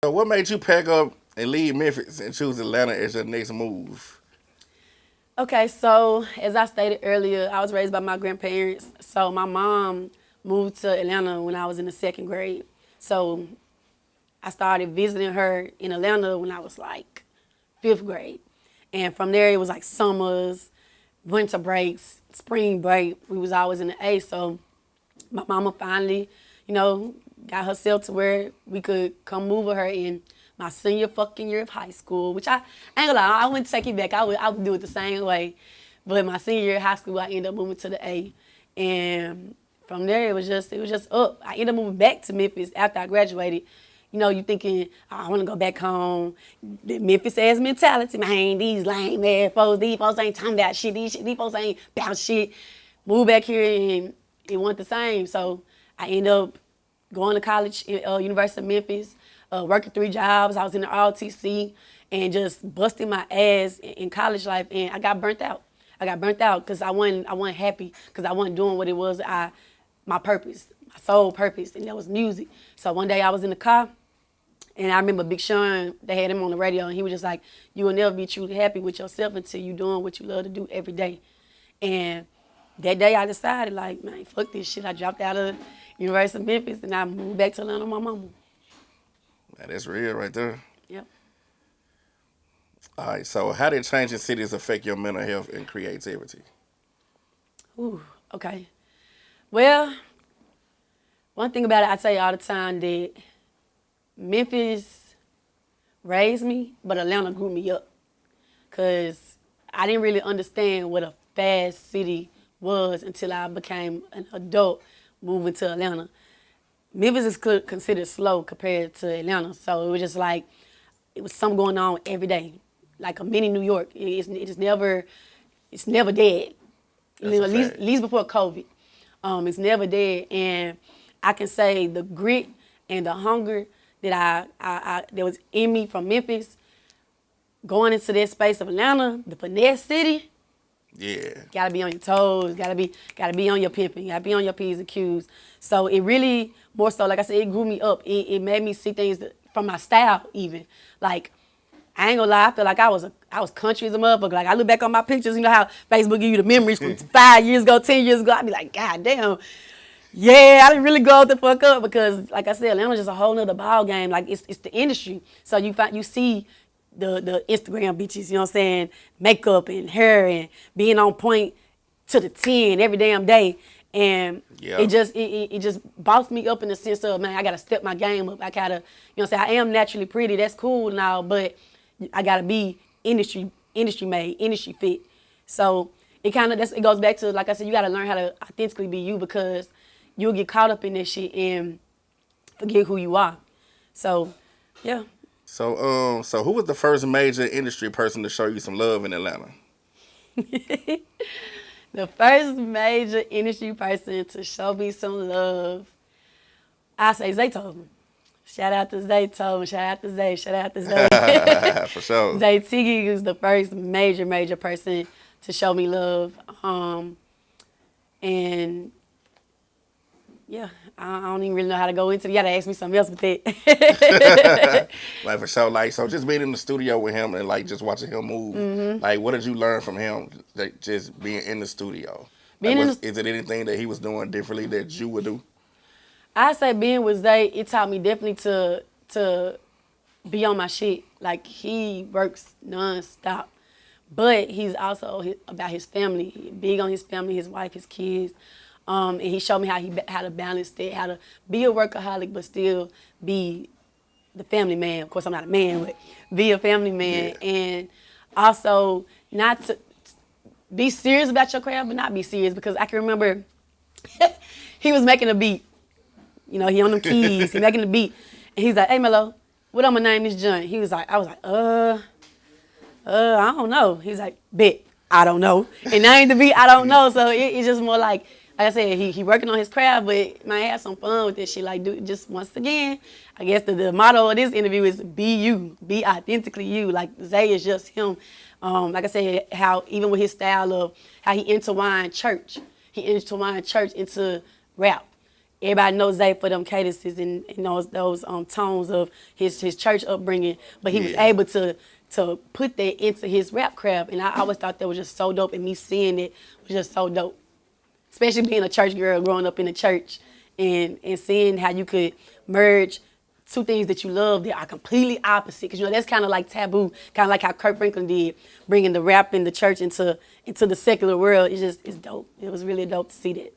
So what made you pack up and leave Memphis and choose Atlanta as your next move? Okay, so as I stated earlier, I was raised by my grandparents. So my mom moved to Atlanta when I was in the second grade. So I started visiting her in Atlanta when I was like fifth grade. And from there, it was like summers, winter breaks, spring break. We was always in the A. So my mama finally, got herself to where we could come move with her in my senior fucking year of high school, which I ain't gonna lie, I wouldn't take it back. I would do it the same way. But my senior year of high school, I ended up moving to the A. And from there, it was just up. I ended up moving back to Memphis after I graduated. You thinking, oh, I want to go back home. The Memphis ass mentality, man, these lame ass folks, these folks ain't talking about shit, these folks ain't about shit. Moved back here and it wasn't the same. So I ended up going to college at University of Memphis, working 3 jobs. I was in the ROTC and just busting my ass in college life, and I got burnt out. I got burnt out because I wasn't happy because I wasn't doing what it was my purpose, my sole purpose, and that was music. So one day I was in the car, and I remember Big Sean, they had him on the radio, and he was just like, you will never be truly happy with yourself until you're doing what you love to do every day. And that day I decided, like, man, fuck this shit. I dropped out of University of Memphis, and I moved back to Atlanta with my mama. That's real right there. Yep. All right, so how did changing cities affect your mental health and creativity? Ooh, okay. Well, one thing about it, I tell you all the time that Memphis raised me, but Atlanta grew me up. Because I didn't really understand what a fast city was until I became an adult moving to Atlanta. Memphis is considered slow compared to Atlanta. So it was just like, it was something going on every day. Like a mini New York. It's never dead. At least before COVID. It's never dead. And I can say the grit and the hunger that that was in me from Memphis, going into that space of Atlanta, the finesse city. Yeah. Gotta be on your toes, gotta be on your pimping, gotta be on your P's and Q's. So it really, more so, like I said, it grew me up. It made me see things from my style even. Like, I ain't gonna lie, I feel like I was country as a motherfucker. Like, I look back on my pictures, you know how Facebook give you the memories from 5 years ago, 10 years ago. I be like, God damn, yeah, I didn't really grow the fuck up because, like I said, Atlanta's just a whole nother ball game. Like, it's the industry. So you see the Instagram bitches, you know what I'm saying, makeup and hair and being on point to the 10 every damn day. And it just bossed me up in the sense of, man, I gotta step my game up. I gotta, you know what I'm saying, I am naturally pretty, that's cool now, but I gotta be industry made, industry fit. So it goes back to, like I said, you gotta learn how to authentically be you because you'll get caught up in this shit and forget who you are. So, yeah. So who was the first major industry person to show you some love in Atlanta? The first major industry person to show me some love, I say Zaytoven. Shout out to Zaytoven, shout out to Zay, shout out to Zay. For sure. Zay Tiggy was the first major person to show me love. And yeah, I don't even really know how to go into it. You gotta ask me something else with that. Like for sure, like so just being in the studio with him and like just watching him move, like what did you learn from him? Like just being in the studio. Is it anything that he was doing differently that you would do? I say being with Zay, it taught me definitely to be on my shit. Like he works nonstop, but he's also about his family. He big on his family, his wife, his kids. And he showed me how to balance that, how to be a workaholic but still be the family man. Of course, I'm not a man, but be a family man. Yeah. And also not to be serious about your craft, but not be serious because I can remember he was making a beat. You know, he on them keys, he making the beat. And he's like, hey, Mello, what I'm gonna name this joint? He was like, I was like, I don't know. He's like, bet, I don't know. And name the beat, I don't know. So it's just more like I said, he working on his craft, but might have some fun with this shit. Like, just once again, I guess the motto of this interview is be you, be authentically you. Like, Zay is just him. Like I said, how even with his style of how he intertwined church into rap. everybody knows Zay for them cadences and those tones of his church upbringing, but he was able to put that into his rap craft, and I always thought that was just so dope, and me seeing it was just so dope. Especially being a church girl, growing up in the church, and seeing how you could merge two things that you love that are completely opposite. Because, that's kind of like taboo, kind of like how Kirk Franklin did, bringing the rap and the church into the secular world. It's dope. It was really dope to see that.